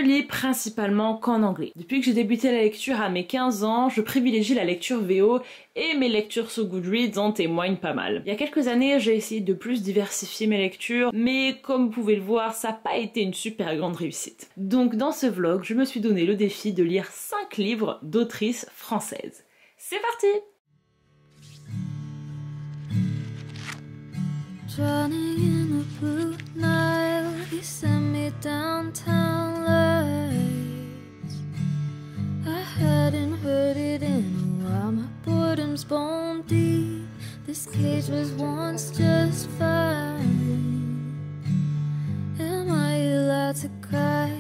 lis principalement qu'en anglais. Depuis que j'ai débuté la lecture à mes 15 ans, je privilégie la lecture VO et mes lectures sur Goodreads en témoignent pas mal. Il y a quelques années, j'ai essayé de plus diversifier mes lectures, mais comme vous pouvez le voir, ça n'a pas été une super grande réussite. Donc dans ce vlog, je me suis donné le défi de lire 5 livres d'autrices françaises. C'est parti! Drowning in the blue Nile, you sent me downtown lights. I hadn't heard it in a while, my boredom's bone deep. This cage was once just fine. Am I allowed to cry?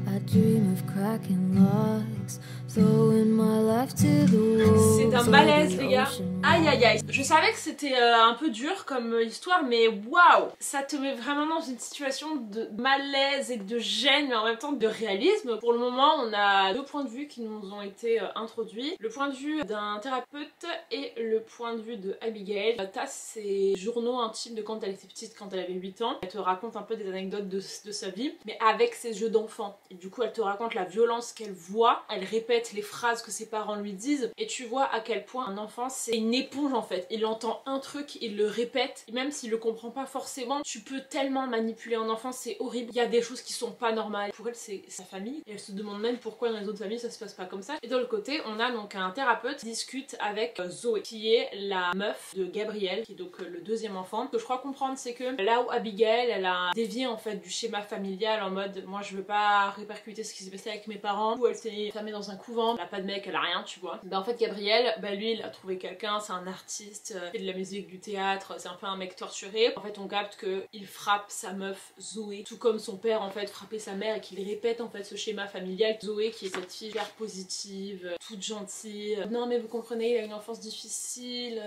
I dream of cracking logs, throwing my life to the wolves. C'est un malaise les gars. Aïe aïe aïe. Je savais que c'était un peu dur comme histoire, mais waouh, ça te met vraiment dans une situation de malaise et de gêne, mais en même temps de réalisme. Pour le moment, on a deux points de vue qui nous ont été introduits. Le point de vue d'un thérapeute et le point de vue de Abigail. T'as ses journaux intimes de quand elle était petite, quand elle avait 8 ans. Elle te raconte un peu des anecdotes de sa vie, mais avec ses jeux d'enfant. Et du coup, elle te raconte la violence qu'elle voit. Elle répète les phrases que ses parents lui disent. Et tu vois à quel point un enfant, c'est une éponge en fait. Il entend un truc, il le répète. Et même s'il le comprend pas forcément, tu peux tellement manipuler un enfant, c'est horrible. Il y a des choses qui sont pas normales. Pour elle, c'est sa famille. Et elle se demande même pourquoi dans les autres familles, ça se passe pas comme ça. Et de l'autre côté, on a donc un thérapeute qui discute avec Zoé, qui est la meuf de Gabriel, qui est donc le deuxième enfant. Ce que je crois comprendre, c'est que là où Abigail, elle a dévié en fait du schéma familial en mode moi je veux pas répercuter ce qui s'est passé avec mes parents, où elle s'est fermée dans un couvent, elle a pas de mec, elle a rien, tu vois. Ben en fait Gabriel, lui il a trouvé quelqu'un, c'est un artiste, il fait de la musique, du théâtre, c'est un peu un mec torturé. En fait on capte que il frappe sa meuf Zoé, tout comme son père en fait frappait sa mère et qu'il répète en fait ce schéma familial. Zoé qui est cette fille hyper positive, toute gentille, non mais vous comprenez, il a une enfance difficile.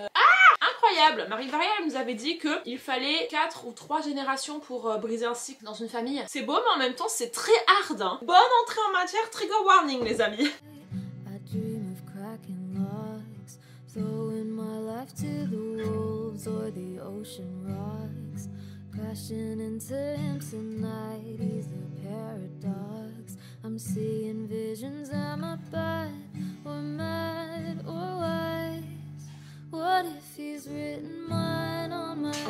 Incroyable! Marie-Varielle nous avait dit qu'il fallait 4 ou 3 générations pour briser un cycle dans une famille. C'est beau mais en même temps c'est très hard hein. Bonne entrée en matière, trigger warning les amis.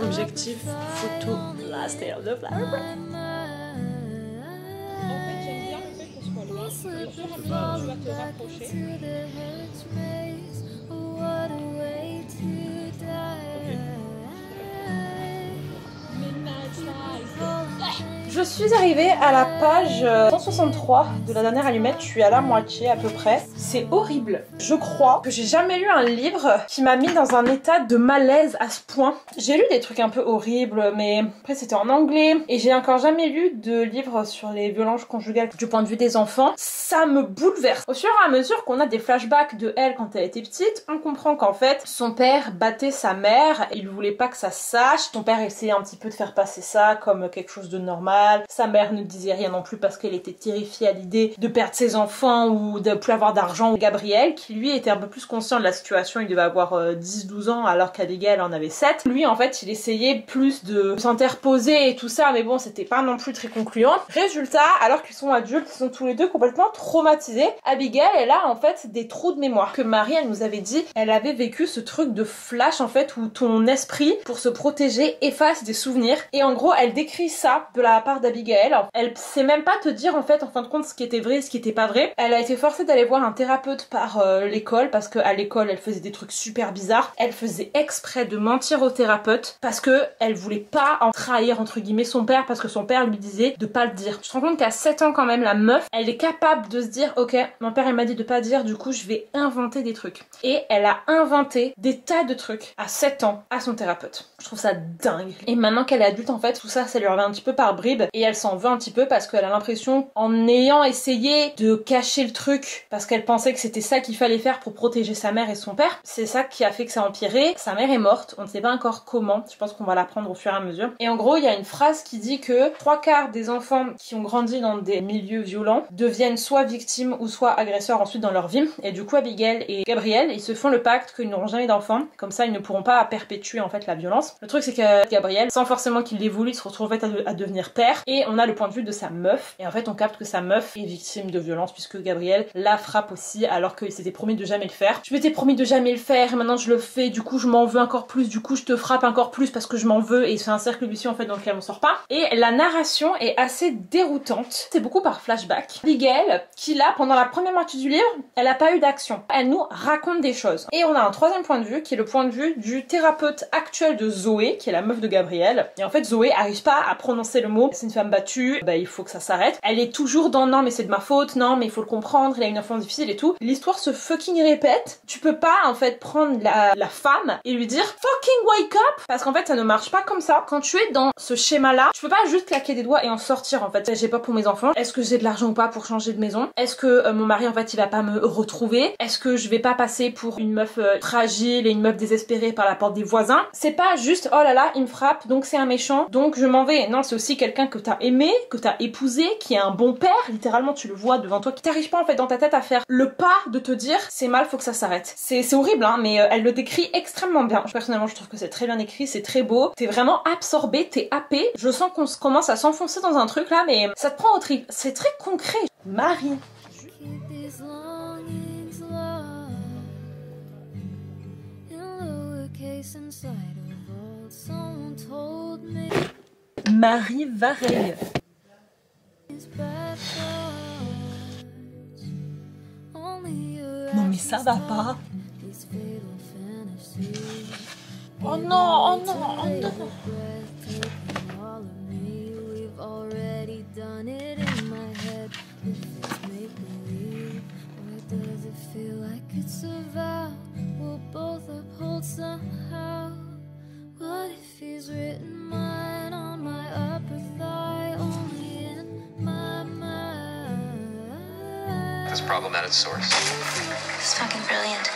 Objectif photo, last day of the flower. En fait, j'aime bien le fait qu'on soit loin. Au fur et à mesure, tu vas te rapprocher. Je suis arrivée à la page 163 de la dernière allumette, je suis à la moitié à peu près. C'est horrible. Je crois que j'ai jamais lu un livre qui m'a mis dans un état de malaise à ce point. J'ai lu des trucs un peu horribles, mais après c'était en anglais. Et j'ai encore jamais lu de livre sur les violences conjugales du point de vue des enfants. Ça me bouleverse. Au fur et à mesure qu'on a des flashbacks de elle quand elle était petite, on comprend qu'en fait, son père battait sa mère, il voulait pas que ça se sache. Son père essayait un petit peu de faire passer ça comme quelque chose de normal. Sa mère ne disait rien non plus parce qu'elle était terrifiée à l'idée de perdre ses enfants ou de plus avoir d'argent. Gabriel, qui lui était un peu plus conscient de la situation, il devait avoir 10-12 ans alors qu'Abigail en avait 7. Lui en fait il essayait plus de s'interposer et tout ça, mais bon c'était pas non plus très concluant. Résultat, alors qu'ils sont adultes, ils sont tous les deux complètement traumatisés. Abigail elle a en fait des trous de mémoire. Que Marie elle nous avait dit, elle avait vécu ce truc de flash en fait où ton esprit pour se protéger efface des souvenirs. Et en gros elle décrit ça de la part d'Abigail. Elle sait même pas te dire en fait en fin de compte ce qui était vrai et ce qui était pas vrai. Elle a été forcée d'aller voir un thérapeute par l'école parce qu'à l'école elle faisait des trucs super bizarres. Elle faisait exprès de mentir au thérapeute parce que elle voulait pas en trahir entre guillemets son père parce que son père lui disait de pas le dire. Tu te rends compte qu'à 7 ans quand même la meuf elle est capable de se dire ok mon père il m'a dit de pas dire du coup je vais inventer des trucs. Et elle a inventé des tas de trucs à 7 ans à son thérapeute. Je trouve ça dingue. Et maintenant qu'elle est adulte en fait tout ça lui revient un petit peu par bribes et elle s'en veut un petit peu parce qu'elle a l'impression en ayant essayé de cacher le truc parce qu'elle pensait que c'était ça qu'il fallait faire pour protéger sa mère et son père, c'est ça qui a fait que ça a empiré. Sa mère est morte, on ne sait pas encore comment, je pense qu'on va l'apprendre au fur et à mesure. Et en gros il y a une phrase qui dit que 3/4 des enfants qui ont grandi dans des milieux violents deviennent soit victimes ou soit agresseurs ensuite dans leur vie. Et du coup Abigail et Gabriel ils se font le pacte qu'ils n'auront jamais d'enfants, comme ça ils ne pourront pas perpétuer en fait la violence. Le truc c'est que Gabriel, sans forcément qu'il l'ait voulu, il se retrouve en fait à devenir père. père, et on a le point de vue de sa meuf, et en fait on capte que sa meuf est victime de violence puisque Gabriel la frappe aussi alors qu'il s'était promis de jamais le faire. Je m'étais promis de jamais le faire et maintenant je le fais, du coup je m'en veux encore plus, du coup je te frappe encore plus parce que je m'en veux, et c'est un cercle vicieux en fait dans lequel on sort pas. Et la narration est assez déroutante, c'est beaucoup par flashback. Abigail, qui là pendant la première moitié du livre, elle a pas eu d'action, elle nous raconte des choses. Et on a un troisième point de vue qui est le point de vue du thérapeute actuel de Zoé, qui est la meuf de Gabriel. Et en fait Zoé arrive pas à prononcer le mot, c'est une femme battue, bah il faut que ça s'arrête. Elle est toujours dans non mais c'est de ma faute, non mais il faut le comprendre, il a une enfance difficile et tout. L'histoire se fucking répète. Tu peux pas en fait prendre la femme et lui dire fucking wake up, parce qu'en fait ça ne marche pas comme ça. Quand tu es dans ce schéma là, tu peux pas juste claquer des doigts et en sortir en fait. J'ai pas pour mes enfants, est-ce que j'ai de l'argent ou pas pour changer de maison, est-ce que mon mari en fait il va pas me retrouver, est-ce que je vais pas passer pour une meuf fragile et une meuf désespérée par la porte des voisins. C'est pas juste oh là là il me frappe donc c'est un méchant donc je m'en vais. Non, c'est aussi quelqu'un que t'as aimé, que t'as épousé, qui est un bon père, littéralement tu le vois devant toi, qui t'arrive pas en fait dans ta tête à faire le pas de te dire c'est mal, faut que ça s'arrête. C'est horrible hein, mais elle le décrit extrêmement bien. Personnellement je trouve que c'est très bien écrit, c'est très beau, t'es vraiment absorbé, t'es happé. Je sens qu'on commence à s'enfoncer dans un truc là, mais ça te prend au trip. C'est très concret. Marie. Keep these longings locked in lowercase inside a vault. Someone told me Marie Vareille. it's bad thoughts. Only your Non mais ça va pas. these fatal fantasies. Oh non, oh non, oh Take non. a breath, taking all of me. We've already done it in my head. If it's make believe, or does it feel like it's a vow? We'll both uphold somehow. What if he's written mine on my upper thigh, only in my mind? This problem at its source. It's fucking brilliant.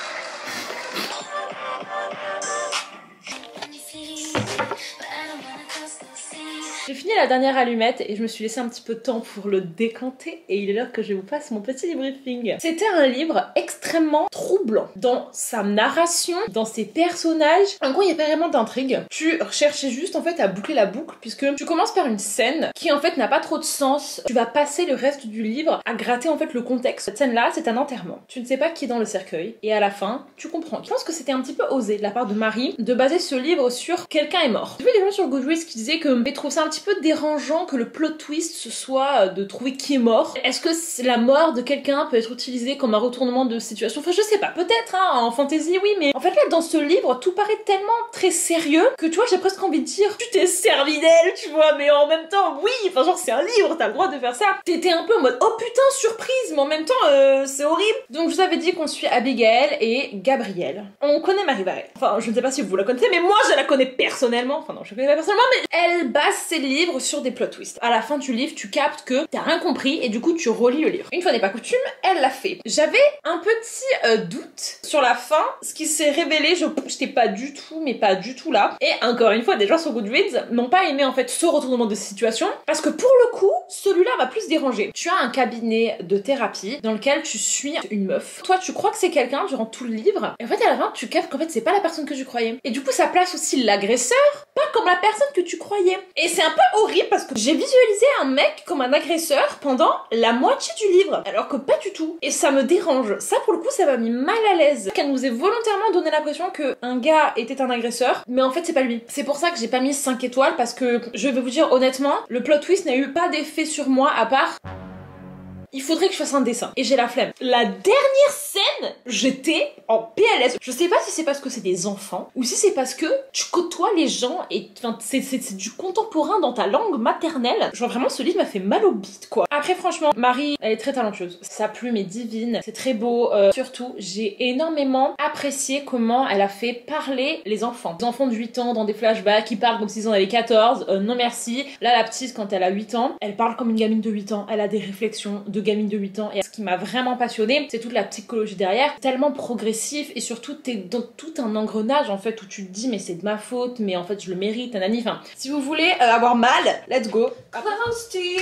J'ai fini la dernière allumette et je me suis laissé un petit peu de temps pour le décanter et il est l'heure que je vous fasse mon petit débriefing. C'était un livre extrêmement troublant dans sa narration, dans ses personnages. En gros, il n'y a pas vraiment d'intrigue. Tu cherchais juste en fait à boucler la boucle puisque tu commences par une scène qui en fait n'a pas trop de sens. Tu vas passer le reste du livre à gratter en fait le contexte. Cette scène-là, c'est un enterrement. Tu ne sais pas qui est dans le cercueil et à la fin, tu comprends. Je pense que c'était un petit peu osé de la part de Marie de baser ce livre sur quelqu'un est mort. J'ai vu des gens sur Goodreads qui disaient que ils trouvaient ça un petit peu dérangeant que le plot twist ce soit de trouver qui est mort. Est-ce que la mort de quelqu'un peut être utilisée comme un retournement de situation? Enfin je sais pas, peut-être hein, en fantasy oui, mais en fait là dans ce livre tout paraît tellement très sérieux que tu vois j'ai presque envie de dire tu t'es servi d'elle tu vois, mais en même temps oui, enfin genre c'est un livre, t'as le droit de faire ça. T'étais un peu en mode oh putain surprise, mais en même temps c'est horrible. Donc je vous avais dit qu'on suit Abigail et Gabriel. On connaît Marie Vareille. Enfin je ne sais pas si vous la connaissez, mais moi je la connais personnellement. Enfin non je la connais pas personnellement, mais elle base ses livres sur des plot twists. À la fin du livre, tu captes que t'as rien compris et du coup tu relis le livre. Une fois n'est pas coutume, elle l'a fait. J'avais un petit doute sur la fin, ce qui s'est révélé, j'étais pas du tout, mais pas du tout là. Et encore une fois, des gens sur Goodreads n'ont pas aimé en fait ce retournement de situation parce que pour le coup, celui-là m'a plus dérangé. Tu as un cabinet de thérapie dans lequel tu suis une meuf. Toi, tu crois que c'est quelqu'un durant tout le livre et en fait à la fin, tu captes qu'en fait c'est pas la personne que tu croyais. Et du coup, ça place aussi l'agresseur pas comme la personne que tu croyais. Et c'est un peu horrible parce que j'ai visualisé un mec comme un agresseur pendant la moitié du livre, alors que pas du tout. Et ça me dérange. Ça, pour le coup, ça m'a mis mal à l'aise. Qu'elle nous ait volontairement donné l'impression qu'un gars était un agresseur, mais en fait, c'est pas lui. C'est pour ça que j'ai pas mis 5 étoiles, parce que, je vais vous dire honnêtement, le plot twist n'a eu pas d'effet sur moi, à part... il faudrait que je fasse un dessin. Et j'ai la flemme. La dernière scène, j'étais en PLS. Je sais pas si c'est parce que c'est des enfants, ou si c'est parce que tu côtoies les gens et enfin, c'est du contemporain dans ta langue maternelle. Genre vraiment, ce livre m'a fait mal au bide, quoi. Après, franchement, Marie, elle est très talentueuse. Sa plume est divine, c'est très beau. Surtout, j'ai énormément apprécié comment elle a fait parler les enfants. Des enfants de 8 ans dans des flashbacks qui parlent comme s'ils en avaient 14. Non merci. Là, la petite, quand elle a 8 ans, elle parle comme une gamine de 8 ans. Elle a des réflexions de gamine de 8 ans. Et ce qui m'a vraiment passionnée, c'est toute la psychologie derrière, tellement progressif et surtout t'es dans tout un engrenage en fait où tu te dis mais c'est de ma faute, mais en fait je le mérite, nanani. Enfin, si vous voulez avoir mal, let's go. Close to you.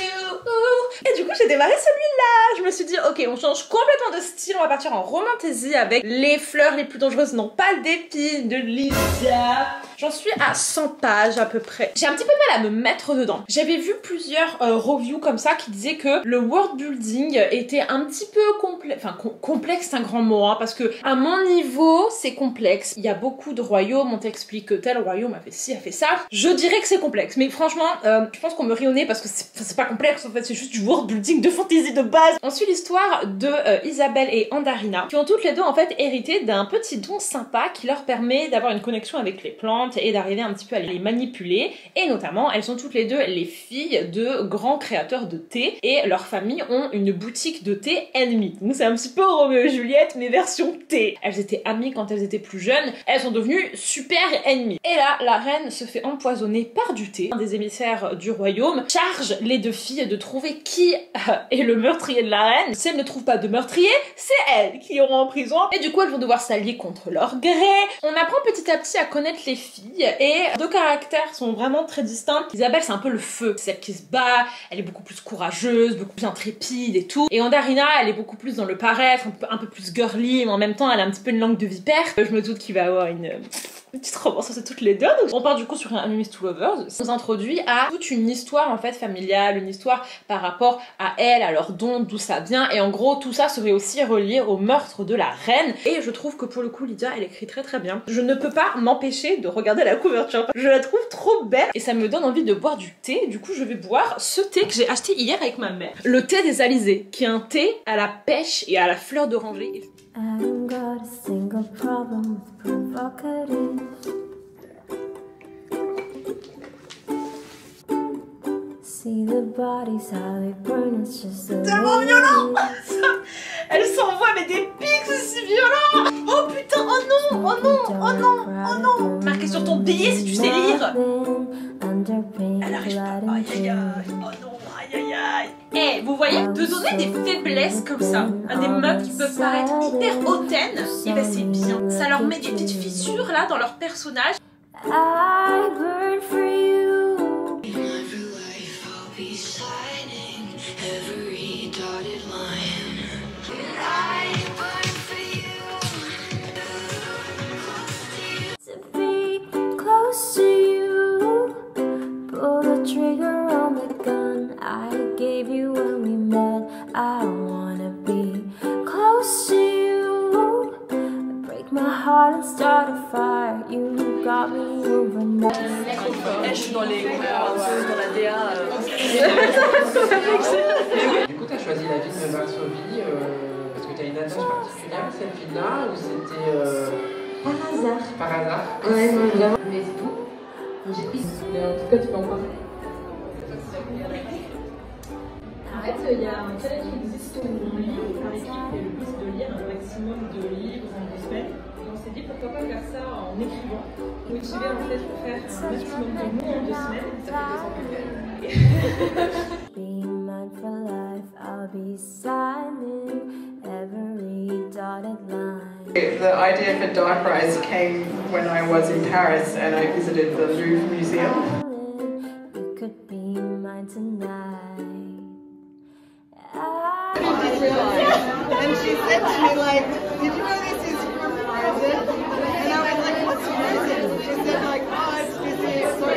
Et du coup j'ai démarré celui-là. Je me suis dit ok, on change complètement de style, on va partir en romantasy avec les fleurs les plus dangereuses n'ont pas d'épines de Lydia. J'en suis à 100 pages à peu près. J'ai un petit peu de mal à me mettre dedans. J'avais vu plusieurs reviews comme ça qui disaient que le world building était un petit peu complexe. Enfin, complexe c'est un grand mot, hein, parce que à mon niveau, c'est complexe. Il y a beaucoup de royaumes, on t'explique que tel royaume a fait ci, a fait ça. Je dirais que c'est complexe, mais franchement, je pense qu'on me rit au nez parce que c'est pas complexe en fait, c'est juste du world building de fantasy de base. On suit l'histoire de Isabelle et Andarina, qui ont toutes les deux en fait hérité d'un petit don sympa qui leur permet d'avoir une connexion avec les plantes et d'arriver un petit peu à les manipuler. Et notamment, elles sont toutes les deux les filles de grands créateurs de thé et leurs familles ont une boutique de thé ennemie. Donc c'est un petit peu Roméo et Juliette mais version thé. Elles étaient amies quand elles étaient plus jeunes, elles sont devenues super ennemies. Et là, la reine se fait empoisonner par du thé. Un des émissaires du royaume charge les deux filles de trouver qui est le meurtrier de la reine. Si elles ne trouvent pas de meurtrier, c'est elles qui iront en prison. Et du coup, elles vont devoir s'allier contre leur gré. On apprend petit à petit à connaître les filles et deux caractères sont vraiment très distincts. Isabelle, c'est un peu le feu, c'est celle qui se bat, elle est beaucoup plus courageuse, beaucoup plus intrépide et tout. Et Andarina, elle est beaucoup plus dans le paraître, un peu plus girly, mais en même temps, elle a un petit peu une langue de vipère. Je me doute qu'il va y avoir une petite romance entre toutes les deux. Donc, on part du coup sur un Enemies to Lovers. Ça nous introduit à toute une histoire en fait familiale, une histoire par rapport à elle, à leurs dons, d'où ça vient. Et en gros, tout ça serait aussi relié au meurtre de la reine. Et je trouve que pour le coup, Lydia, elle écrit très très bien. Je ne peux pas m'empêcher de regarder la couverture. Je la trouve trop belle et ça me donne envie de boire du thé. Du coup, je vais boire ce thé que j'ai acheté hier avec ma mère. Le thé des Alizés, qui est un thé à la pêche et à la fleur d'oranger. I ain't got a single problem with provocative. See the bodies how they burn, it's just a tellement violent. Elle s'envoie mais des pics, c'est si violent. Oh putain, oh non, oh non, oh non, oh non. Marqué sur ton billet si tu sais lire. Elle arrive pas, aïe aïe aïe, oh non, aïe aïe aïe. Eh, vous voyez, de donner des faiblesses comme ça à des meufs qui peuvent paraître hyper hautaines, et ben c'est bien. Ça leur met des petites fissures là dans leur personnage. I burn for you. In every life I'll be shining every dotted line. I burn for you. To be close to you. Pull the trigger on the gun I gave you when we met. I wanna be close to you. Break my heart and start a fire. You got me overnight. Je suis dans les dans la DA. Du coup, tu as choisi la ville de Varsovie parce que tu as une attache particulière à cette ville-là ou c'était Par hasard. par hasard? Ouais, non, vraiment. Mais c'est tout. J'ai pris. Mais en tout cas, tu peux en parler. En fait, il y a un challenge qui existe où on lit par équipe et le but c'est de lire un maximum de livres en 2 semaines. Et on s'est dit pourquoi pas faire ça en écrivant, motiver en fait pour faire un maximum de mots en 2 semaines. Ça fait 2 ans que Be mine for life. I'll be signing every dotted line. The idea for Dark Rise came when I was in Paris and I visited the Louvre Museum. You could be mine tonight. And she said to me, like, did you know this is from Frozen? And I was like, what's Frozen? She said, like, oh, it's busy. So I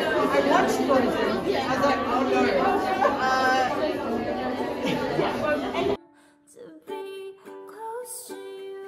watched Frozen. I was like, oh no. To be close to you.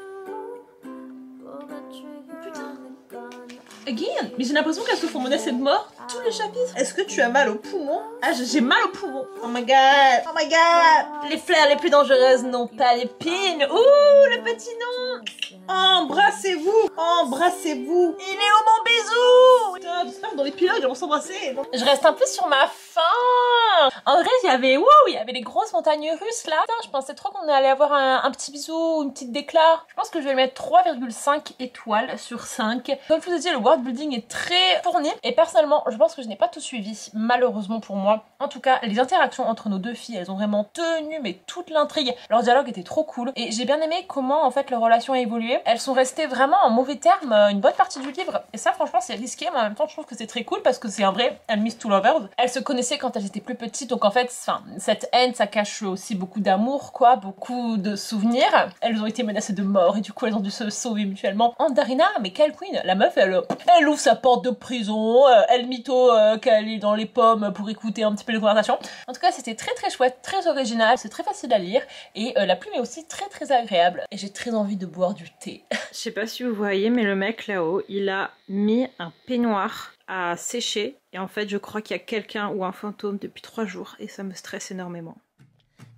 Pull the trigger on the gun. Again. Mais j'ai l'impression qu'elles se font menacer de mort tous les chapitres. Est-ce que tu as mal au poumon? Ah, j'ai mal au poumon. Oh my god. Oh my god. Les fleurs les plus dangereuses n'ont pas d'épines. Ouh, le petit nom. Embrassez-vous. Embrassez-vous. Il est où mon bisou? Putain, j'espère que dans l'épilogue, ils vont s'embrasser. Je reste un peu sur ma faim. enfin! En vrai, il y avait les grosses montagnes russes là. Putain, je pensais trop qu'on allait avoir un petit bisou, une petite déclare. Je pense que je vais mettre 3,5 étoiles sur 5. Comme je vous ai dit, le world building est très fourni. Et personnellement, je pense que je n'ai pas tout suivi, malheureusement pour moi. En tout cas, les interactions entre nos deux filles, elles ont vraiment tenu, mais toute l'intrigue. Leur dialogue était trop cool. Et j'ai bien aimé comment en fait leur relation a évolué. Elles sont restées vraiment en mauvais termes une bonne partie du livre. Et ça, franchement, c'est risqué, mais en même temps, je trouve que c'est très cool parce que c'est un vrai enemies to lovers. Elles se connaissaient quand elles étaient plus petites, donc en fait, cette haine, ça cache aussi beaucoup d'amour, quoi, beaucoup de souvenirs. Elles ont été menacées de mort et du coup, elles ont dû se sauver mutuellement. Andarina, mais quelle queen! La meuf, elle ouvre sa porte de prison, elle mytho qu'elle est dans les pommes pour écouter un petit peu les conversations. En tout cas, c'était très très chouette, très original, c'est très facile à lire et la plume est aussi très très agréable. Et j'ai très envie de boire du thé. Je sais pas si vous voyez, mais le mec là-haut, il a mis un peignoir à sécher et en fait je crois qu'il y a quelqu'un ou un fantôme depuis 3 jours et ça me stresse énormément.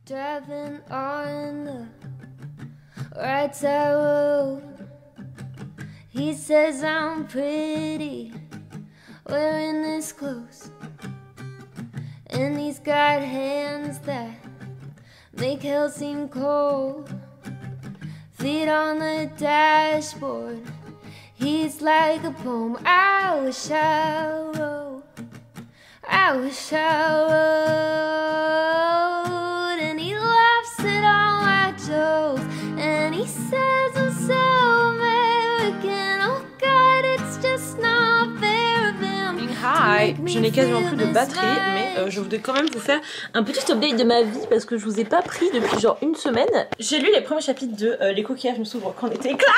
Driving on the right side road, he says I'm pretty wearing this clothes, and he's got hands that make hell seem cold, feet on the dashboard. He's like a poem. I wish I wrote, I wish I wrote. And he laughs at all my jokes, and he says I'm so American. Oh God, it's just not fair of him. Hi, je n'ai quasiment plus de batterie, mais je voudrais quand même vous faire un petit update de ma vie parce que je vous ai pas pris depuis genre une semaine. J'ai lu les premiers chapitres de Les coquillages me s'ouvrent quand était Clara.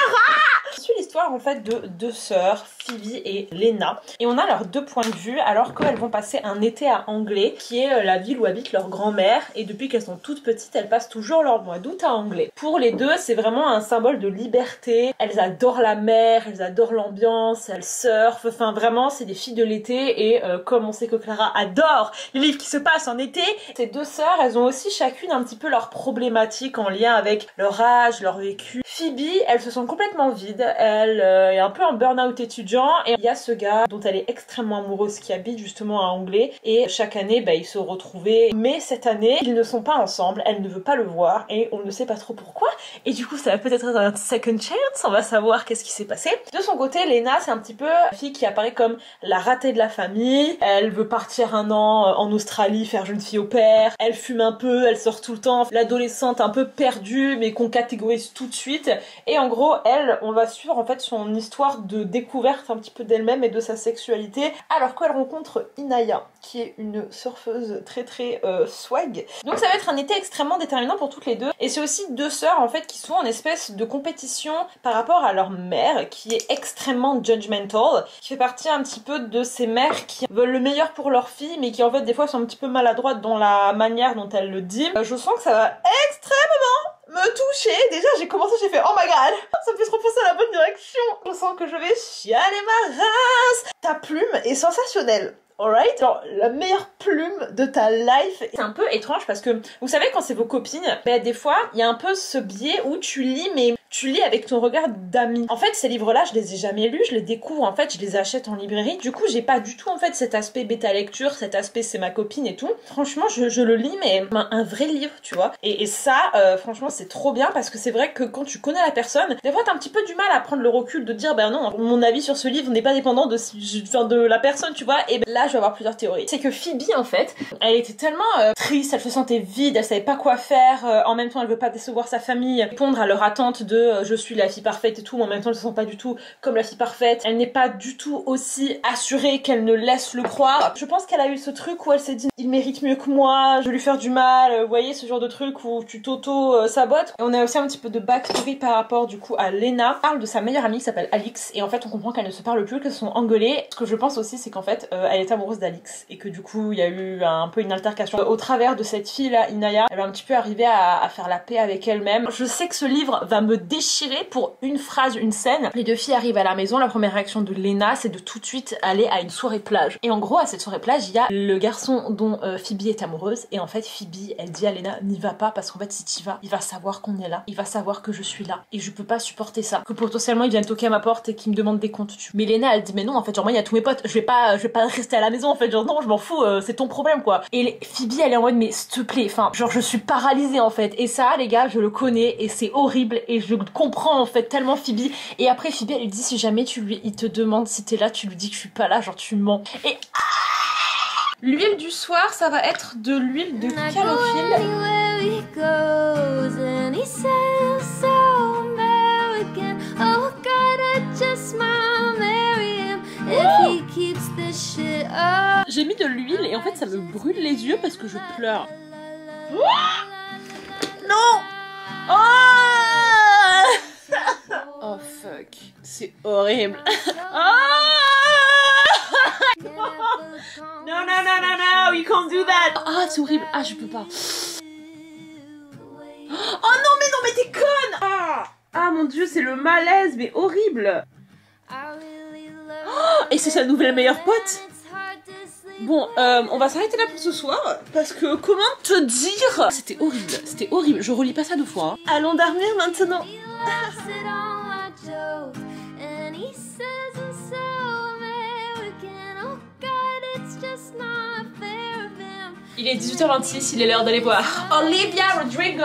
Je suis l'histoire en fait de 2 sœurs, Phoebe et Lena, et on a leurs 2 points de vue alors qu'elles vont passer un été à Anglais, qui est la ville où habite leur grand-mère, et depuis qu'elles sont toutes petites, elles passent toujours leur mois d'août à Anglais. Pour les 2, c'est vraiment un symbole de liberté, elles adorent la mer, elles adorent l'ambiance, elles surfent, enfin vraiment c'est des filles de l'été, et comme on sait que Clara adore les livres qui se passent en été, ces 2 sœurs, elles ont aussi chacune un petit peu leurs problématiques en lien avec leur âge, leur vécu. Phoebe, elle se sent complètement vide, elle est un peu en burn-out étudiant et il y a ce gars dont elle est extrêmement amoureuse qui habite justement à Anglais et chaque année ils se retrouvaient, mais cette année ils ne sont pas ensemble, elle ne veut pas le voir et on ne sait pas trop pourquoi et du coup ça va peut-être être un second chance, on va savoir qu'est-ce qui s'est passé. De son côté, Lena c'est un petit peu la fille qui apparaît comme la ratée de la famille, elle veut partir 1 an en Australie faire jeune fille au père, elle fume un peu, elle sort tout le temps, l'adolescente un peu perdue mais qu'on catégorise tout de suite. Et en gros, elle, on va suivre en fait son histoire de découverte un petit peu d'elle-même et de sa sexualité, alors qu'elle rencontre Inaya, qui est une surfeuse très très swag. Donc ça va être un été extrêmement déterminant pour toutes les 2. Et c'est aussi 2 sœurs en fait qui sont en espèce de compétition par rapport à leur mère, qui est extrêmement judgmental, qui fait partie un petit peu de ces mères qui veulent le meilleur pour leur fille, mais qui en fait des fois sont un petit peu maladroites dans la manière dont elles le disent. Je sens que ça va extrêmement me toucher. Déjà j'ai commencé, j'ai fait oh my god, ça me fait trop penser à la bonne direction. Je sens que je vais chialer ma race. Ta plume est sensationnelle. Alright, alors la meilleure plume de ta life. C'est un peu étrange parce que vous savez quand c'est vos copines, des fois il y a un peu ce biais où tu lis mais tu lis avec ton regard d'ami. En fait ces livres-là je les ai jamais lus, je les découvre en fait, je les achète en librairie. Du coup j'ai pas du tout en fait cet aspect bêta lecture, cet aspect c'est ma copine et tout. Franchement je le lis mais un vrai livre tu vois. Et ça franchement c'est trop bien parce que c'est vrai que quand tu connais la personne, des fois t'as un petit peu du mal à prendre le recul de dire non mon avis sur ce livre n'est pas dépendant de la personne tu vois. Et là je vais avoir plusieurs théories. C'est que Phoebe en fait, elle était tellement triste, elle se sentait vide, elle savait pas quoi faire, en même temps elle veut pas décevoir sa famille, répondre à leur attente de je suis la fille parfaite et tout, mais en même temps elle se sent pas du tout comme la fille parfaite, elle n'est pas du tout aussi assurée qu'elle ne laisse le croire. Je pense qu'elle a eu ce truc où elle s'est dit il mérite mieux que moi, je vais lui faire du mal, vous voyez ce genre de truc où tu t'auto-sabotes. Et on a aussi un petit peu de backstory par rapport du coup à Lena, parle de sa meilleure amie qui s'appelle Alix et en fait on comprend qu'elle ne se parle plus, qu'elles sont engueulées. Ce que je pense aussi c'est qu'en fait elle est amoureuse d'Alix et que du coup il y a eu un peu une altercation au travers de cette fille là, Inaya. Elle va un petit peu arriver à faire la paix avec elle-même. Je sais que ce livre va me déchirée pour une phrase, une scène. Les deux filles arrivent à la maison, la première réaction de Lena c'est de tout de suite aller à une soirée plage. Et en gros à cette soirée plage il y a le garçon dont Phoebe est amoureuse et en fait Phoebe elle dit à Lena n'y va pas parce qu'en fait si t'y vas il va savoir qu'on est là, il va savoir que je suis là et je peux pas supporter ça, que potentiellement il vienne toquer à ma porte et qu'il me demande des comptes. Mais Lena elle dit mais non en fait genre moi il y a tous mes potes, je vais pas rester à la maison en fait, genre non je m'en fous, c'est ton problème quoi. Et Phoebe elle est en mode mais s'il te plaît, enfin genre je suis paralysée en fait. Et ça les gars je le connais et c'est horrible et je comprends en fait tellement Phoebe. Et après Phoebe elle lui dit si jamais il te demande si t'es là, tu lui dis que je suis pas là, genre tu mens. Et l'huile du soir ça va être de l'huile de calophylle. J'ai mis de l'huile et en fait ça me brûle les yeux parce que je pleure. Non. Oh fuck, c'est horrible. No, you can't do that. Ah c'est horrible, ah je peux pas. Oh non mais t'es conne. Ah mon dieu c'est le malaise mais horrible. Oh, et c'est sa nouvelle meilleure pote. Bon, on va s'arrêter là pour ce soir, parce que comment te dire, c'était horrible, je relis pas ça 2 fois. Hein. Allons dormir maintenant. Il est 18h26, il est l'heure d'aller voir Olivia Rodrigo.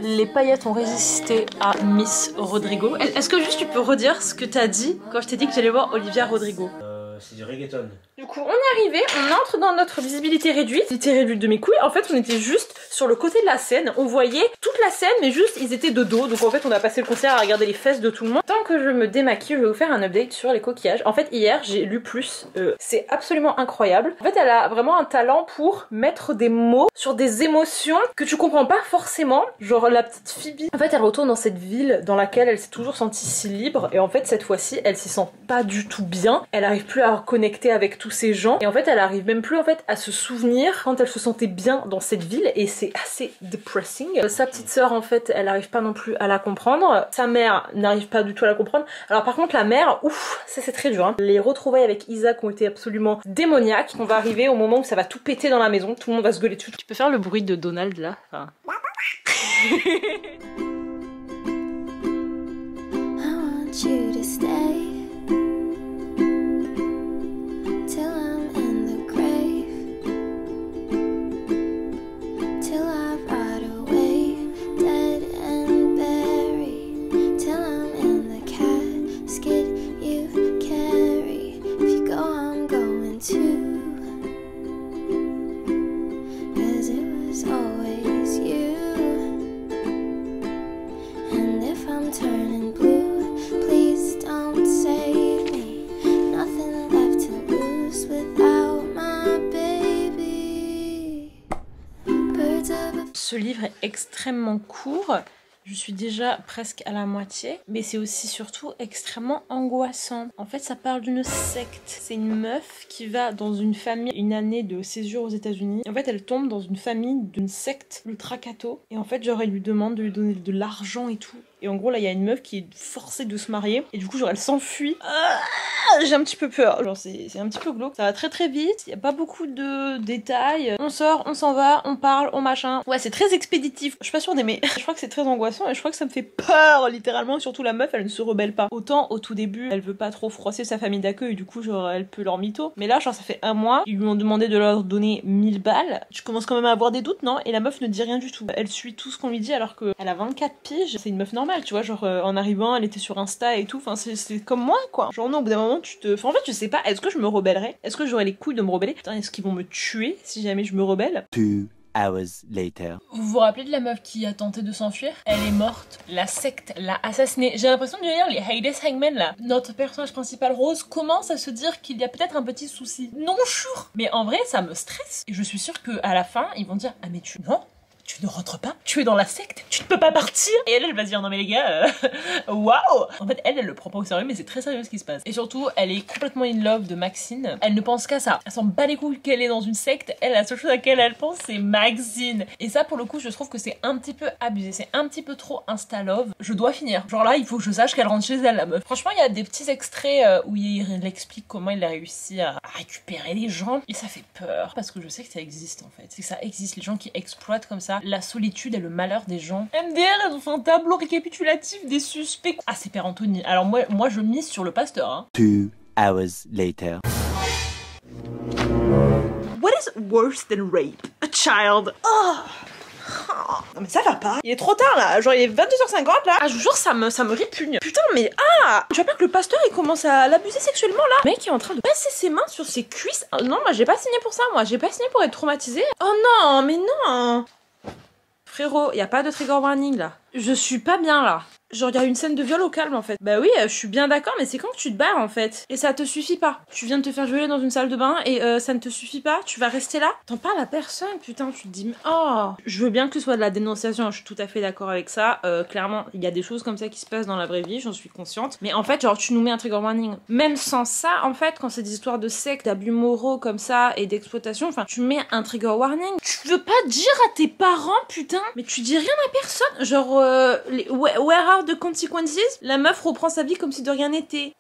Les paillettes ont résisté à Miss Rodrigo. Est-ce que juste tu peux redire ce que t'as dit quand je t'ai dit que j'allais voir Olivia Rodrigo? C'est du reggaeton. Du coup, on est arrivé, on entre dans notre visibilité réduite de mes couilles. En fait, on était juste sur le côté de la scène. On voyait toute la scène, mais juste ils étaient de dos. Donc en fait, on a passé le concert à regarder les fesses de tout le monde. Tant que je me démaquille, je vais vous faire un update sur les coquillages. En fait, hier, j'ai lu plus. C'est absolument incroyable. En fait, elle a vraiment un talent pour mettre des mots sur des émotions que tu comprends pas forcément. Genre la petite Phoebe. En fait, elle retourne dans cette ville dans laquelle elle s'est toujours sentie si libre. Et en fait, cette fois-ci, elle s'y sent pas du tout bien. Elle arrive plus à reconnecter avec tous ces gens. Et en fait, elle arrive même plus en fait à se souvenir quand elle se sentait bien dans cette ville. Et c'est assez depressing. Sa petite sœur, en fait, elle arrive pas non plus à la comprendre. Sa mère n'arrive pas du tout à la comprendre. Alors par contre, la mère, ouf, ça c'est très dur. Hein. Les retrouvailles avec Isaac ont été absolument démoniaques. On va arriver au moment où ça va tout péter dans la maison. Tout le monde va se gueuler dessus. Tu peux faire le bruit de Donald là, enfin... You to stay till I'm in the grave, till I rot away, dead and buried, till I'm in the casket you carry. If you go, I'm going too, 'cause it was always you. And if I'm turning blue, please don't save me. Nothing left to lose without my baby. Birds of a... Ce livre est extrêmement court. Je suis déjà presque à la moitié, mais c'est aussi surtout extrêmement angoissant. En fait, ça parle d'une secte. C'est une meuf qui va dans une famille, une année de césure aux États-Unis. En fait, elle tombe dans une famille d'une secte ultra catho. Et en fait, genre, elle lui demande de lui donner de l'argent et tout. Et en gros, là, il y a une meuf qui est forcée de se marier. Et du coup, genre, elle s'enfuit. J'ai un petit peu peur. Genre, c'est un petit peu glauque. Ça va très très vite. Il n'y a pas beaucoup de détails. On sort, on s'en va, on parle, on machin. Ouais, c'est très expéditif. Je suis pas sûre d'aimer. Je crois que c'est très angoissant et je crois que ça me fait peur, littéralement. Surtout la meuf, elle ne se rebelle pas. Autant, au tout début, elle veut pas trop froisser sa famille d'accueil. Et du coup, genre, elle peut leur mytho. Mais là, genre, ça fait 1 mois. Ils lui ont demandé de leur donner 1000 balles. Je commence quand même à avoir des doutes, non? Et la meuf ne dit rien du tout. Elle suit tout ce qu'on lui dit alors qu'elle a 24 piges. C'est une meuf normale. Tu vois, genre en arrivant elle était sur Insta et tout, enfin c'est comme moi quoi, genre non au bout d'un moment tu te... Enfin en fait je sais pas, est-ce que je me rebellerais, est-ce que j'aurais les couilles de me rebeller, putain est-ce qu'ils vont me tuer si jamais je me rebelle? 2 hours later. Vous vous rappelez de la meuf qui a tenté de s'enfuir? Elle est morte. La secte l'a assassinée. J'ai l'impression de lire les Hades Hangmen là. Notre personnage principal, Rose, commence à se dire qu'il y a peut-être un petit souci. Non, sure. Mais en vrai, ça me stresse. Et je suis sûre qu'à la fin, ils vont dire: ah mais tu ne rentres pas, tu es dans la secte, tu ne peux pas partir. Et elle va dire: non mais les gars, waouh. En fait, elle le prend pas au sérieux, mais c'est très sérieux ce qui se passe. Et surtout, elle est complètement in love de Maxine. Elle ne pense qu'à ça. Elle s'en bat les couilles qu'elle est dans une secte. Elle, la seule chose à laquelle elle pense, c'est Maxine. Et ça, pour le coup, je trouve que c'est un petit peu abusé. C'est un petit peu trop insta-love. Je dois finir. Genre là, il faut que je sache qu'elle rentre chez elle, la meuf. Franchement, il y a des petits extraits où il explique comment il a réussi à récupérer les gens. Et ça fait peur. Parce que je sais que ça existe, en fait. C'est que ça existe. Les gens qui exploitent comme ça la solitude et le malheur des gens. MDR, elles ont fait un tableau récapitulatif des suspects. Ah, c'est Père Anthony. Alors moi je mise sur le pasteur. Hein. 2 hours later. What is worse than rape? A child. Oh. Non mais ça va pas. Il est trop tard là, genre il est 22h50 là. Ah je vous jure ça me répugne. Putain mais tu vois pas que le pasteur il commence à l'abuser sexuellement là. Le mec est en train de passer ses mains sur ses cuisses. Non moi j'ai pas signé pour ça, moi j'ai pas signé pour être traumatisée. Oh non mais non. Frérot, y a pas de trigger warning là. Je suis pas bien là. Genre y a une scène de viol au calme en fait. Bah oui, je suis bien d'accord, mais c'est quand tu te barres en fait. Et ça te suffit pas. Tu viens de te faire violer dans une salle de bain et ça ne te suffit pas. Tu vas rester là. T'en parles à personne, putain. Tu te dis, oh, je veux bien que ce soit de la dénonciation. Je suis tout à fait d'accord avec ça. Clairement, il y a des choses comme ça qui se passent dans la vraie vie, j'en suis consciente. Mais en fait, genre tu nous mets un trigger warning. Même sans ça, en fait, quand c'est des histoires de secte, d'abus moraux comme ça et d'exploitation, enfin, tu mets un trigger warning. Tu veux pas dire à tes parents, putain, mais tu dis rien à personne. Genre, where are the consequences? La meuf reprend sa vie comme si de rien n'était.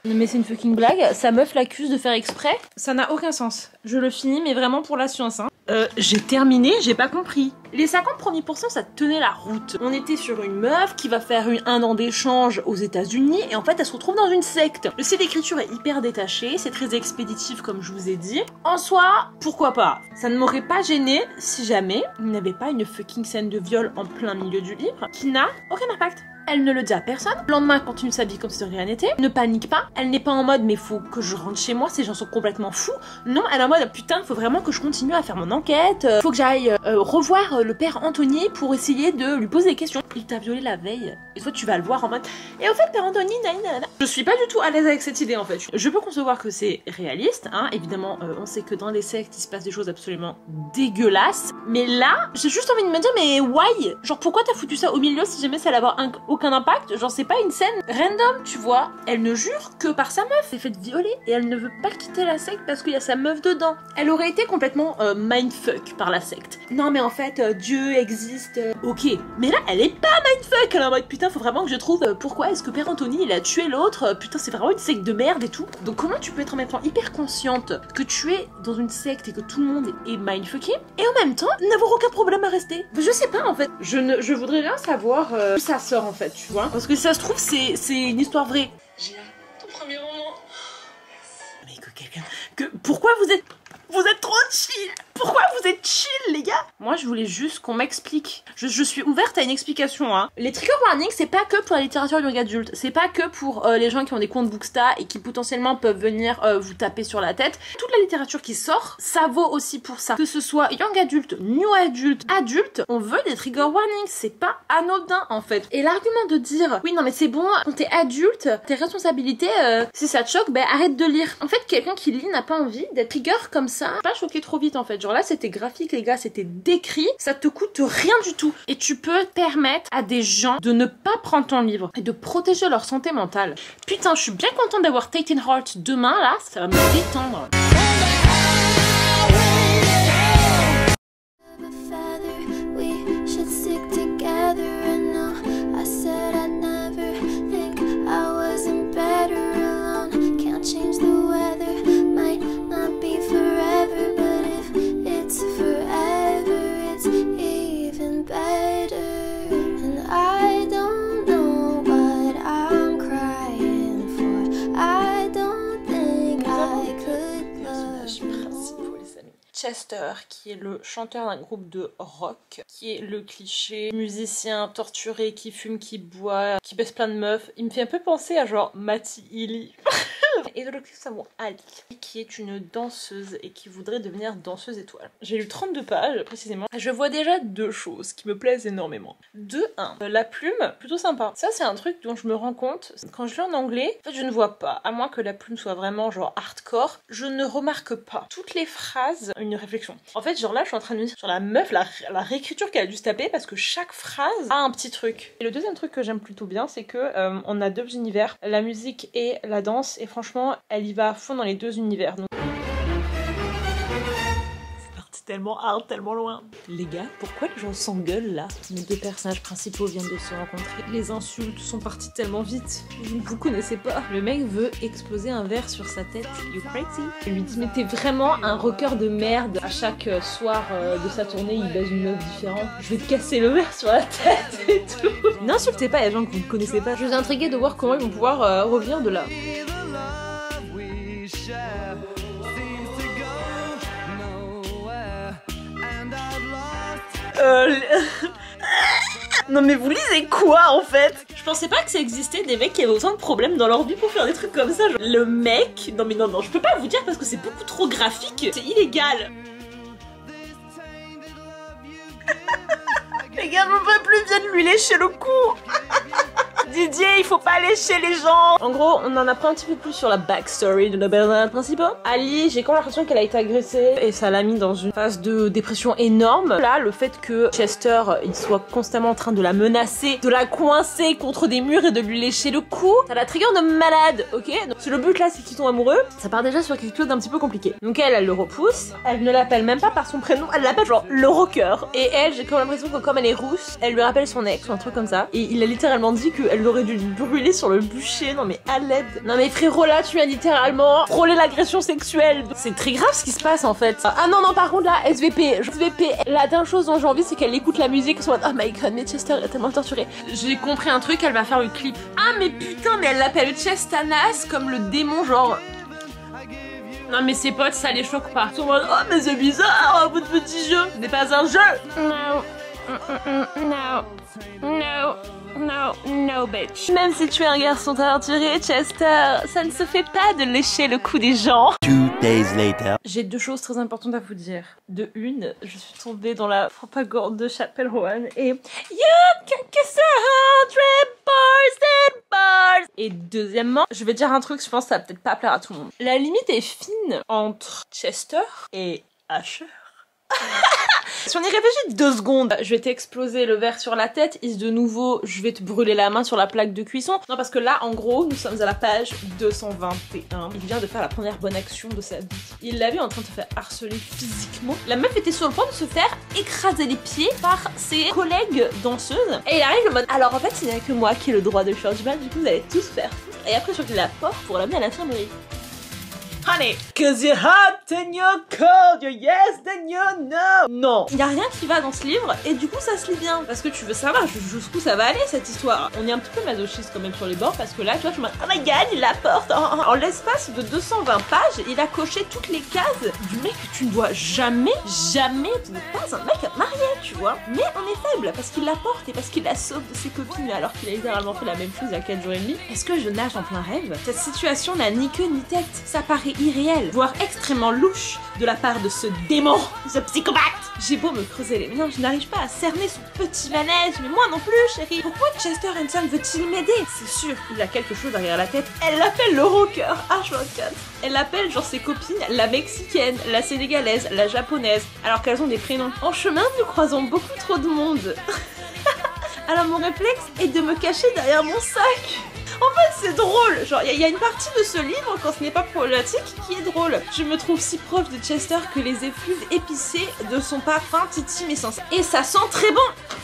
Mais c'est une fucking blague, sa meuf l'accuse de faire exprès. Ça n'a aucun sens. Je le finis, mais vraiment pour la science, hein. J'ai terminé, j'ai pas compris. Les 50 premiers pourcents, ça tenait la route. On était sur une meuf qui va faire un an d'échange aux États-Unis et en fait, elle se retrouve dans une secte. Le style d'écriture est hyper détaché, c'est très expéditif comme je vous ai dit. En soi, pourquoi pas? Ça ne m'aurait pas gêné si jamais il n'y avait pas une fucking scène de viol en plein milieu du livre qui n'a aucun impact. Elle ne le dit à personne. Le lendemain, elle continue sa vie comme si de rien n'était. Ne panique pas. Elle n'est pas en mode mais faut que je rentre chez moi, ces gens sont complètement fous. Non, elle est en mode putain, faut vraiment que je continue à faire mon enquête. Faut que j'aille revoir le père Anthony pour essayer de lui poser des questions. Il t'a violé la veille. Et toi, tu vas le voir en mode et au fait, père Anthony, nanana. Je suis pas du tout à l'aise avec cette idée en fait. Je peux concevoir que c'est réaliste, hein. Évidemment, on sait que dans les sectes, il se passe des choses absolument dégueulasses. Mais là, j'ai juste envie de me dire mais why? Genre pourquoi t'as foutu ça au milieu si jamais ça allait avoir aucun impact? Genre c'est pas une scène random, tu vois. Elle ne jure que par sa meuf. Elle est faite violer et elle ne veut pas quitter la secte parce qu'il y a sa meuf dedans. Elle aurait été complètement mindfuck par la secte. Non mais en fait Dieu existe. Ok, mais là elle est pas mindfuck. Elle est en mode putain faut vraiment que je trouve pourquoi est-ce que père Anthony il a tué l'autre. Putain c'est vraiment une secte de merde et tout. Donc comment tu peux être en même temps hyper consciente que tu es dans une secte et que tout le monde est mindfucké et en même temps n'avoir aucun problème à rester? Je sais pas en fait. Je voudrais bien savoir où ça sort en fait, tu vois. Parce que si ça se trouve c'est une histoire vraie. J'ai ton premier roman. Mais que quelqu'un... Pourquoi vous êtes trop chill? Pourquoi vous êtes chill les gars? Moi je voulais juste qu'on m'explique. Je suis ouverte à une explication hein. Les trigger warnings c'est pas que pour la littérature young adulte. C'est pas que pour les gens qui ont des comptes Booksta et qui potentiellement peuvent venir vous taper sur la tête. Toute la littérature qui sort, ça vaut aussi pour ça. Que ce soit young adulte, new adulte, adulte, on veut des trigger warnings. C'est pas anodin en fait. Et l'argument de dire oui non mais c'est bon, quand t'es adulte, tes responsabilités, si ça te choque, ben arrête de lire. En fait quelqu'un qui lit n'a pas envie d'être trigger comme ça. Pas choqué trop vite en fait. Genre là c'était graphique les gars, c'était décrit, ça te coûte rien du tout. Et tu peux permettre à des gens de ne pas prendre ton livre et de protéger leur santé mentale. Putain je suis bien contente d'avoir Taken Heart demain là, ça va me détendre. Chester, qui est le chanteur d'un groupe de rock, qui est le cliché musicien torturé, qui fume, qui boit, qui baisse plein de meufs. Il me fait un peu penser à genre Matty Healy. Et de l'Oxysamo Ali, qui est une danseuse et qui voudrait devenir danseuse étoile. J'ai lu 32 pages précisément. Je vois déjà deux choses qui me plaisent énormément. De 1, la plume, plutôt sympa. Ça c'est un truc dont je me rends compte, quand je lis en anglais, en fait je ne vois pas, à moins que la plume soit vraiment genre hardcore, je ne remarque pas. Toutes les phrases, une réflexion. En fait genre là je suis en train de me dire sur la meuf, la réécriture qu'elle a dû se taper parce que chaque phrase a un petit truc. Et le deuxième truc que j'aime plutôt bien, c'est que on a deux univers, la musique et la danse, et franchement elle y va à fond dans les deux univers. Donc... tellement hard, tellement loin. Les gars, pourquoi les gens s'engueulent là? Les deux personnages principaux viennent de se rencontrer. Les insultes sont parties tellement vite. Vous ne vous connaissez pas. Le mec veut exploser un verre sur sa tête. You crazy? Il lui dit mais t'es vraiment un rocker de merde. À chaque soir de sa tournée, il baise une meuf différente. Je vais te casser le verre sur la tête et tout. N'insultez pas les gens que vous ne connaissez pas. Je suis intriguée de voir comment ils vont pouvoir revenir de là. Non mais vous lisez quoi en fait? Je pensais pas que ça existait des mecs qui avaient autant de problèmes dans leur vie pour faire des trucs comme ça. Genre, le mec... Non mais non, je peux pas vous dire parce que c'est beaucoup trop graphique. C'est illégal. Les gars, j'en peux plus, viens de lui lécher le cou. Didier, il faut pas lécher les gens. En gros, on en apprend un petit peu plus sur la backstory de nos personnages principaux. Ali, j'ai quand même l'impression qu'elle a été agressée et ça l'a mis dans une phase de dépression énorme. Là, le fait que Chester, il soit constamment en train de la menacer, de la coincer contre des murs et de lui lécher le cou, ça la trigger de malade, ok? Donc le but là, c'est qu'ils sont amoureux. Ça part déjà sur quelque chose d'un petit peu compliqué. Donc elle le repousse. Elle ne l'appelle même pas par son prénom. Elle l'appelle genre le rocker. Et elle, j'ai quand même l'impression que comme elle est rousse, elle lui rappelle son ex ou un truc comme ça. Et il a littéralement dit qu'elle aurait dû brûler sur le bûcher. Non mais à l'aide. Non mais frérot, là tu as littéralement frôlé l'agression sexuelle. C'est très grave ce qui se passe en fait. Ah non par contre là, SVP, la dernière chose dont j'ai envie, c'est qu'elle écoute la musique, soit oh my god, mais Chester est tellement torturé. J'ai compris un truc, elle va faire le clip. Ah mais putain, mais elle l'appelle Chestanas comme le démon genre. Non mais ses potes ça les choque pas. Ils sont en mode oh mais c'est bizarre votre petit jeu. Ce n'est pas un jeu. No, bitch. Même si tu es un garçon torturé, Chester, ça ne se fait pas de lécher le cou des gens. 2 days later. J'ai deux choses très importantes à vous dire. De une, je suis tombée dans la propagande de Chapel Rowan et You can kiss 100 bars. Et deuxièmement, je vais dire un truc, je pense que ça va peut-être pas plaire à tout le monde. La limite est fine entre Chester et Asher. Si on y réfléchit 2 secondes, je vais t'exploser le verre sur la tête, is de nouveau, je vais te brûler la main sur la plaque de cuisson. Non, parce que là, en gros, nous sommes à la page 221. Il vient de faire la première bonne action de sa vie. Il l'a vu en train de se faire harceler physiquement. La meuf était sur le point de se faire écraser les pieds par ses collègues danseuses. Et il arrive le mode, alors en fait, il n'y a que moi qui ai le droit de faire du mal, du coup, vous allez tous faire foutre. Et après, je crois la porte pour l'amener à l'infirmerie. Honey, cause you're hot and you're cold, you're yes then you're no. Non, il y a rien qui va dans ce livre et du coup ça se lit bien parce que tu veux savoir jusqu'où ça va aller cette histoire. On est un petit peu masochiste quand même sur les bords parce que là tu vois je me dis oh my god il la porte. En l'espace de 220 pages il a coché toutes les cases du mec que tu ne dois jamais, tu n'es pas un mec marié tu vois. Mais on est faible parce qu'il la porte et parce qu'il la sauve de ses copines alors qu'il a littéralement fait la même chose il y a 4 jours et demi. Est-ce que je nage en plein rêve? Cette situation n'a ni queue ni tête, ça paraît irréel, voire extrêmement louche de la part de ce démon, ce psychopathe. J'ai beau me creuser les mains, je n'arrive pas à cerner son petit manège, mais moi non plus chérie. Pourquoi Chester Hanson veut-il m'aider? C'est sûr, il a quelque chose derrière la tête. Elle l'appelle le rocker, H24. Elle l'appelle genre ses copines, la mexicaine, la sénégalaise, la japonaise, alors qu'elles ont des prénoms. En chemin, nous croisons beaucoup trop de monde. Alors mon réflexe est de me cacher derrière mon sac. En fait c'est drôle, genre il y a une partie de ce livre quand ce n'est pas problématique qui est drôle. Je me trouve si proche de Chester que les effluves épicés de son parfum titillent mes sens. Et ça sent très bon.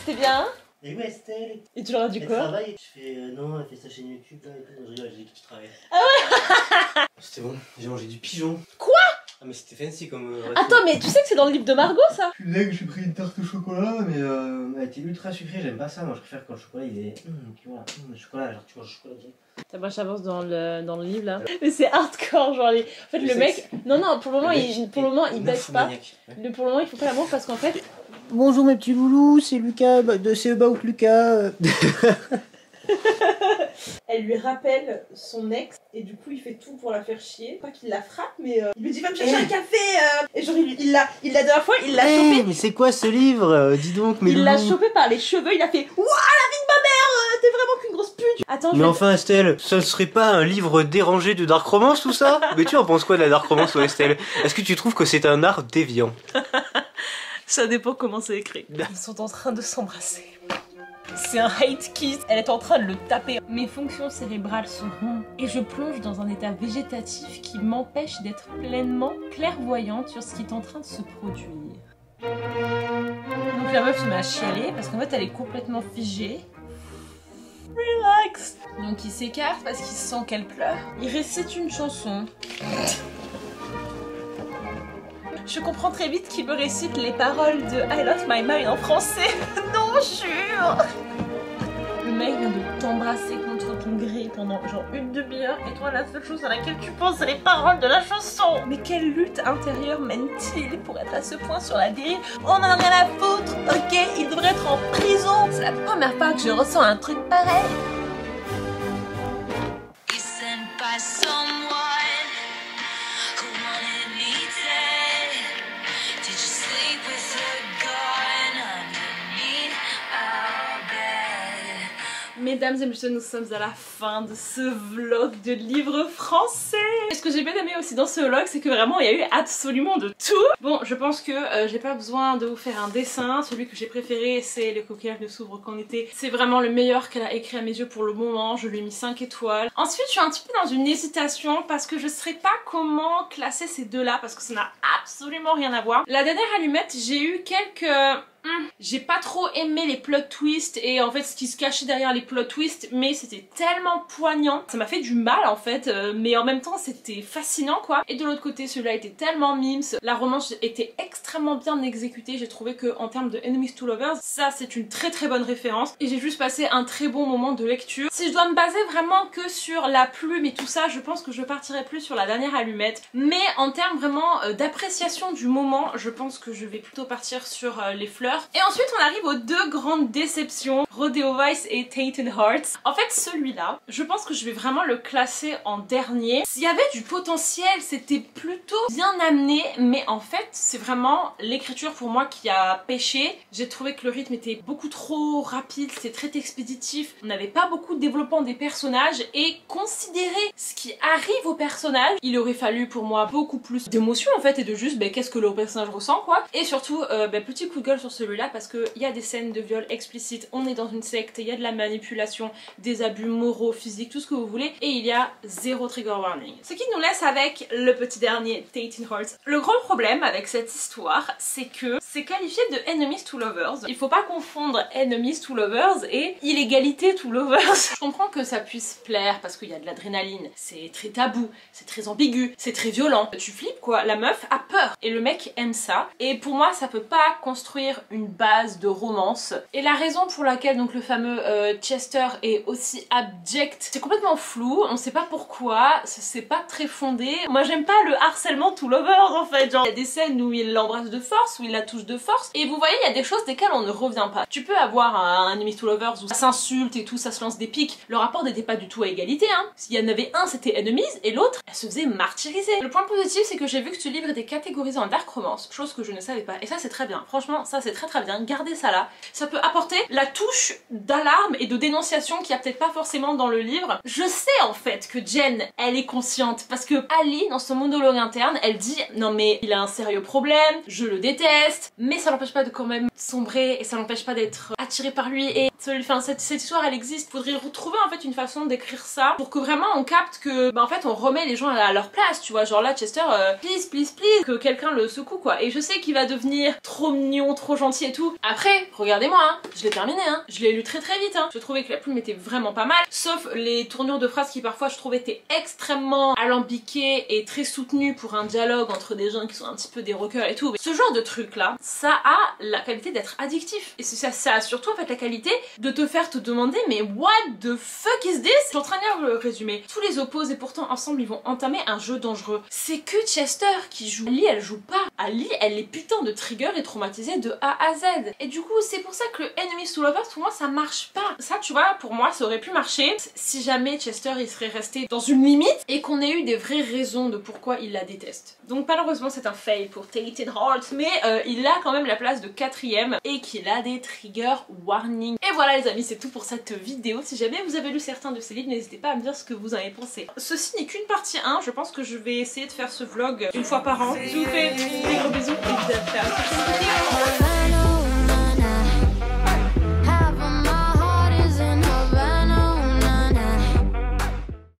C'est bien hein? Et où est Estelle? Et tu leur as dit quoi? Elle travaille. Je fais non, elle fait sa chaîne YouTube là et tout. Je rigole, j'ai dit que tu travailles. Ah ouais. C'était bon, j'ai mangé du pigeon. Quoi? Ah mais c'était fancy comme... Attends mais tu sais que c'est dans le livre de Margot ça? Je suis dingue, j'ai pris une tarte au chocolat mais elle était ultra sucrée, j'aime pas ça. Moi je préfère quand le chocolat il est... tu vois, le chocolat, genre tu manges le chocolat direct. T'as pas j'avance dans le livre là. Mais c'est hardcore genre les... En fait le mec... Non pour le moment il baisse pas. Pour le moment il faut pas l'amour parce qu'en fait... Bonjour mes petits loulous, c'est Lucas, c'est About Lucas. Elle lui rappelle son ex et du coup il fait tout pour la faire chier. Pas qu'il la frappe mais il lui dit va me chercher un café et genre il la dernière fois il l'a chopé. Mais c'est quoi ce livre? Dis donc, mais il l'a chopé par les cheveux, il a fait ouah la vie de ma mère, t'es vraiment qu'une grosse pute. Attends, mais enfin Estelle, ça ne serait pas un livre dérangé de dark romance tout ça? Mais tu en penses quoi de la dark romance, toi, Estelle? Est-ce que tu trouves que c'est un art déviant? Ça dépend comment c'est écrit. Ils sont en train de s'embrasser. C'est un hate kiss, elle est en train de le taper. Mes fonctions cérébrales se rompent et je plonge dans un état végétatif qui m'empêche d'être pleinement clairvoyante sur ce qui est en train de se produire. Donc la meuf se met à chialer parce qu'en fait elle est complètement figée. Relax. Donc il s'écarte parce qu'il sent qu'elle pleure. Il récite une chanson. Je comprends très vite qu'il me récite les paroles de I Lost My Mind en français. Non, jure. Le mec vient de t'embrasser contre ton gré pendant genre une demi-heure et toi la seule chose à laquelle tu penses c'est les paroles de la chanson. Mais quelle lutte intérieure mène-t-il pour être à ce point sur la dérive? On en a rien à foutre, ok? Il devrait être en prison. C'est la première fois que je ressens un truc pareil. Mesdames et messieurs, nous sommes à la fin de ce vlog de livres français. Et ce que j'ai bien aimé aussi dans ce vlog, c'est que vraiment il y a eu absolument de tout. Bon, je pense que j'ai pas besoin de vous faire un dessin. Celui que j'ai préféré, c'est Le coquillage ne s'ouvre qu'en été. C'est vraiment le meilleur qu'elle a écrit à mes yeux pour le moment. Je lui ai mis 5 étoiles. Ensuite, je suis un petit peu dans une hésitation parce que je sais pas comment classer ces deux-là parce que ça n'a absolument rien à voir. La dernière allumette, j'ai eu quelques... J'ai pas trop aimé les plot twists et en fait ce qui se cachait derrière les plot twists, mais c'était tellement poignant, ça m'a fait du mal en fait, mais en même temps c'était fascinant quoi. Et de l'autre côté celui-là était tellement mimes, la romance était extrêmement bien exécutée, j'ai trouvé que en termes de Enemies to Lovers, ça c'est une très très bonne référence et j'ai juste passé un très bon moment de lecture. Si je dois me baser vraiment que sur la plume et tout ça, je pense que je partirai plus sur la dernière allumette, mais en termes vraiment d'appréciation du moment, je pense que je vais plutôt partir sur les fleurs. Et ensuite on arrive aux deux grandes déceptions, Rodeo Vice et Tainted Hearts. En fait celui-là, je pense que je vais vraiment le classer en dernier. S'il y avait du potentiel, c'était plutôt bien amené, mais en fait c'est vraiment l'écriture pour moi qui a pêché. J'ai trouvé que le rythme était beaucoup trop rapide, c'était très expéditif, on n'avait pas beaucoup de développement des personnages et considérer ce qui arrive aux personnages, il aurait fallu pour moi beaucoup plus d'émotion en fait et de juste qu'est-ce que le personnage ressent quoi. Et surtout petit coup de gueule sur celui-là parce qu'il y a des scènes de viol explicites, on est dans une secte, il y a de la manipulation, des abus moraux, physiques, tout ce que vous voulez et il y a zéro trigger warning. Ce qui nous laisse avec le petit dernier, Tainted Hearts. Le gros problème avec cette histoire, c'est que c'est qualifié de Enemies to Lovers. Il faut pas confondre Enemies to Lovers et Illégalité to Lovers. Je comprends que ça puisse plaire parce qu'il y a de l'adrénaline, c'est très tabou, c'est très ambigu, c'est très violent. Tu flippes quoi, la meuf a peur et le mec aime ça et pour moi ça peut pas construire une base de romance. Et la raison pour laquelle donc le fameux Chester est aussi abject, c'est complètement flou, on sait pas pourquoi, c'est pas très fondé. Moi j'aime pas le harcèlement to lovers en fait, genre il y a des scènes où il l'embrasse de force, où il la touche de force, et vous voyez il y a des choses desquelles on ne revient pas. Tu peux avoir un Enemies to Lovers où ça s'insulte et tout, ça se lance des pics, le rapport n'était pas du tout à égalité hein. S'il y en avait un c'était Enemies et l'autre elle se faisait martyriser. Le point positif c'est que j'ai vu que ce livre était catégorisé en dark romance, chose que je ne savais pas, et ça c'est très bien, franchement ça c'est très bien, gardez ça là. Ça peut apporter la touche d'alarme et de dénonciation qu'il y a peut-être pas forcément dans le livre. Je sais en fait que Jen, elle est consciente parce que Ali, dans son monologue interne, elle dit non mais il a un sérieux problème, je le déteste, mais ça l'empêche pas de quand même sombrer et ça l'empêche pas d'être attiré par lui et cette histoire elle existe. Faudrait retrouver en fait une façon d'écrire ça pour que vraiment on capte que en fait on remet les gens à leur place, tu vois, genre là Chester, please, que quelqu'un le secoue quoi. Et je sais qu'il va devenir trop mignon, trop gentil et tout. Après, regardez-moi, hein, je l'ai terminé, hein, je l'ai lu très vite, hein. Je trouvais que la plume était vraiment pas mal, sauf les tournures de phrases qui parfois je trouvais étaient extrêmement alambiquées et très soutenues pour un dialogue entre des gens qui sont un petit peu des rockers et tout. Ce genre de truc là, ça a la qualité d'être addictif. Et ça a surtout en fait la qualité de te faire te demander mais what the fuck is this? Je suis en train de lire le résumé. Tous les opposent et pourtant ensemble ils vont entamer un jeu dangereux. C'est que Chester qui joue. Ali elle joue pas. Ali elle est putain de trigger et traumatisée de A A à Z. Et du coup c'est pour ça que le Enemies to Lovers pour moi ça marche pas. Ça tu vois pour moi ça aurait pu marcher si jamais Chester il serait resté dans une limite et qu'on ait eu des vraies raisons de pourquoi il la déteste. Donc malheureusement c'est un fail pour Tainted Heart, mais il a quand même la place de 4ème et qu'il a des trigger warnings. Et voilà les amis, c'est tout pour cette vidéo. Si jamais vous avez lu certains de ces livres, n'hésitez pas à me dire ce que vous en avez pensé. Ceci n'est qu'une partie 1, je pense que je vais essayer de faire ce vlog une fois par an. Je vous fais des gros bisous et je vous dis à la prochaine vidéo.